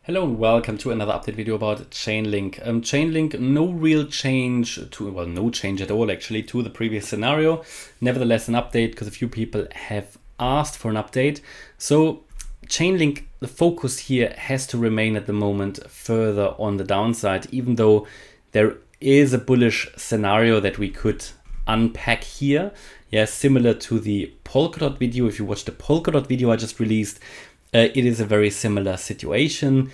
Hello and welcome to another update video about Chainlink. Chainlink, no real change to, well, no change at all actually to the previous scenario. Nevertheless, an update because a few people have asked for an update. So Chainlink, the focus here has to remain at the moment further on the downside, even though there is a bullish scenario that we could unpack here. Yeah, similar to the Polkadot video. If you watch the Polkadot video I just released, it is a very similar situation,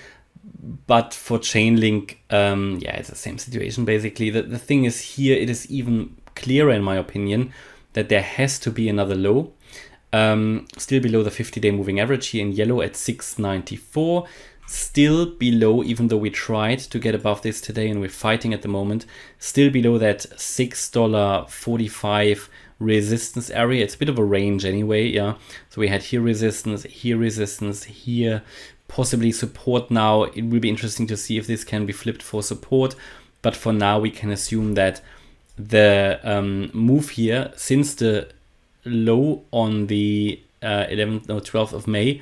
but for Chainlink, yeah, it's the same situation basically. The thing is here, it is even clearer in my opinion that there has to be another low, still below the 50-day moving average here in yellow at 694, still below, even though we tried to get above this today and we're fighting at the moment, still below that $6.45 resistance area. It's a bit of a range anyway, yeah. So we had here resistance, here possibly support. Now it will be interesting to see if this can be flipped for support, but for now we can assume that the move here since the low on the 12th of May,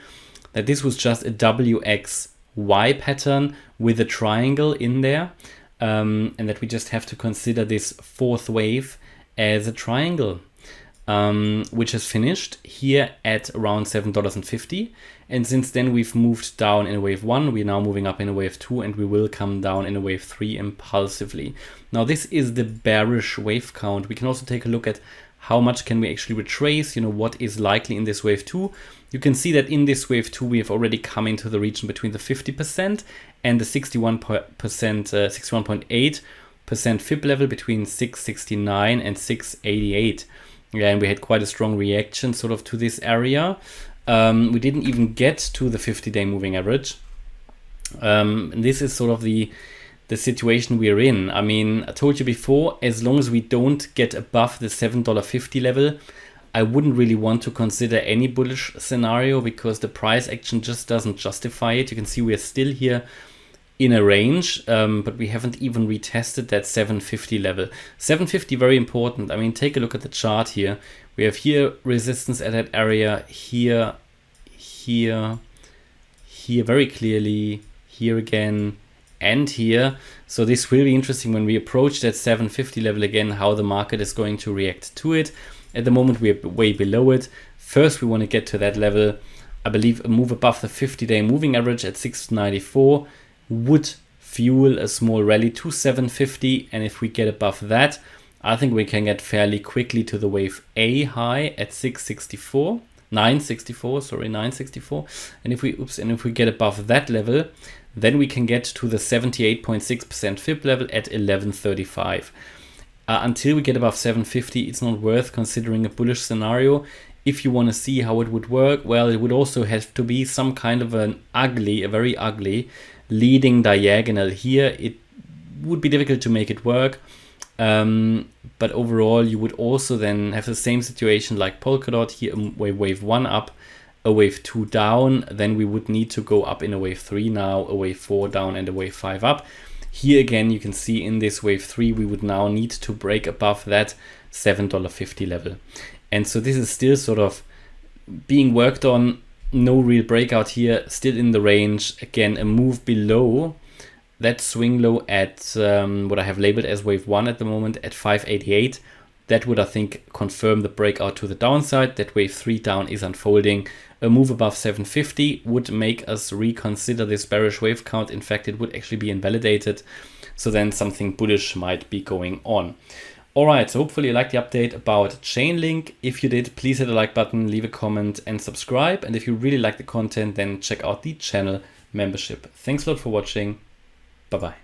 that this was just a WXY pattern with a triangle in there, and that we just have to consider this fourth wave as a triangle, which has finished here at around $7.50. And since then we've moved down in a wave 1, we're now moving up in a wave 2, and we will come down in a wave 3 impulsively. Now this is the bearish wave count. We can also take a look at how much can we actually retrace, what is likely in this wave 2. You can see that in this wave 2 we have already come into the region between the 50% and the 61.8% fib level between 669 and 688. Yeah, and we had quite a strong reaction sort of to this area. We didn't even get to the 50-day moving average. And this is sort of the situation we're in. I mean, I told you before, as long as we don't get above the $7.50 level, I wouldn't really want to consider any bullish scenario because the price action just doesn't justify it. You can see we're still here in a range, but we haven't even retested that 750 level. 750, very important. I mean, take a look at the chart here. We have here resistance at that area, here, very clearly, here again, and here. So this will be interesting when we approach that 750 level again, how the market is going to react to it. At the moment, we're way below it. First, we want to get to that level. I believe a move above the 50-day moving average at 694 would fuel a small rally to 750, and if we get above that, I think we can get fairly quickly to the wave A high at 964, and if we get above that level, then we can get to the 78.6% fib level at 1135. Until we get above 750, it's not worth considering a bullish scenario. If you want to see how it would work, well, it would also have to be some kind of a very ugly leading diagonal here. It would be difficult to make it work, but overall you would also then have the same situation like Polkadot here, wave 1 up, a wave 2 down, then we would need to go up in a wave 3 now, a wave 4 down, and a wave 5 up. Here again you can see in this wave 3 we would now need to break above that $7.50 level, and so this is still sort of being worked on. No real breakout here, still in the range. Again, a move below that swing low at what I have labeled as wave 1 at the moment at 588. That would, I think, confirm the breakout to the downside, that wave 3 down is unfolding. A move above 750 would make us reconsider this bearish wave count. In fact, it would actually be invalidated. So then something bullish might be going on. Alright, so hopefully you liked the update about Chainlink. If you did, please hit the like button, leave a comment and subscribe. And if you really like the content, then check out the channel membership. Thanks a lot for watching. Bye-bye.